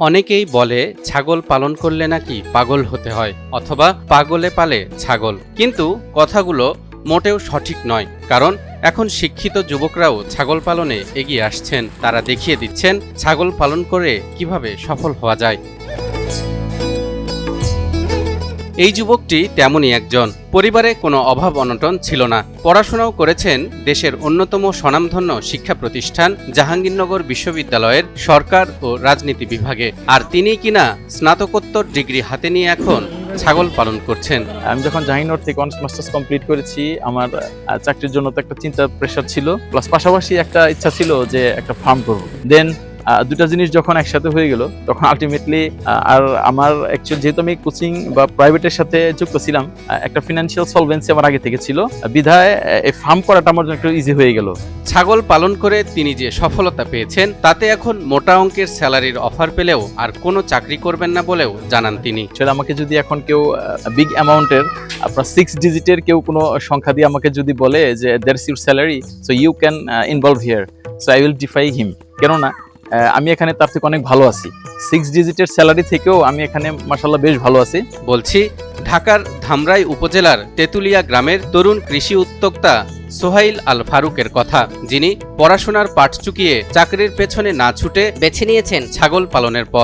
অনেকেই বলে ছাগল পালন করলে নাকি পাগল হতে হয় অথবা পাগলে পালে ছাগল, কিন্তু কথাগুলো মোটেও সঠিক নয়। কারণ এখন শিক্ষিত যুবকরাও ছাগল পালনে এগিয়ে আসছেন। তারা দেখিয়ে দিচ্ছেন ছাগল পালন করে কিভাবে সফল হওয়া যায়। এই যুবকটি তেমনই একজন। পরিবারে কোনো অভাব অনটন ছিল না, পড়াশোনাও করেছেন দেশের অন্যতম স্বনামধন্য শিক্ষা প্রতিষ্ঠান জাহাঙ্গীরনগর বিশ্ববিদ্যালয়ের সরকার ও রাজনীতি বিভাগে। আর তিনিই কিনা স্নাতকোত্তর ডিগ্রি হাতে নিয়ে এখন ছাগল পালন করছেন। আমি যখন জাহাঙ্গীরনগর থেকে অনার্স মাস্টার্স কমপ্লিট করেছি, আমার চাকরির জন্য তো একটা চিন্তা প্রেশার ছিল, প্লাস পাশাপাশি একটা ইচ্ছা ছিল যে একটা ফার্ম করবো। দেন দুটা জিনিস যখন একসাথে হয়ে গেল, তখন আলটিমেটলি আর আমার অ্যাকচুয়ালি যেহেতু আমি কোচিং বা প্রাইভেটের সাথে যুক্ত ছিলাম, একটা ফিনান্সিয়াল সলভেন্সি আমার আগে থেকে ছিল, বিধায় এই ফার্ম করাটা আমার জন্য একটু ইজি হয়ে গেল। ছাগল পালন করে তিনি যে সফলতা পেয়েছেন, তাতে এখন মোটা অঙ্কের স্যালারির অফার পেলেও আর কোনো চাকরি করবেন না বলেও জানান তিনি। আমাকে যদি এখন কেউ বিগ অ্যামাউন্টের আপনার 6 ডিজিটের কেউ কোনো সংখ্যা দিয়ে আমাকে যদি বলে যে that's your salary, so you can involve here, so I will defy him. কেননা আমি এখানে তার থেকে অনেক ভালো আছি। 6 ডিজিটের স্যালারি থেকেও আমি এখানে মাশাআল্লাহ বেশ ভালো আছি। বলছি ঢাকার ধামরাই উপজেলার তেতুলিয়া গ্রামের তরুণ কৃষি উদ্যোক্তা সোহাইল আল ফারুকের কথা, যিনি পড়াশোনার পাঠ চুকিয়ে চাকরির পেছনে না ছুটে বেছে নিয়েছেন ছাগল পালনের পথ।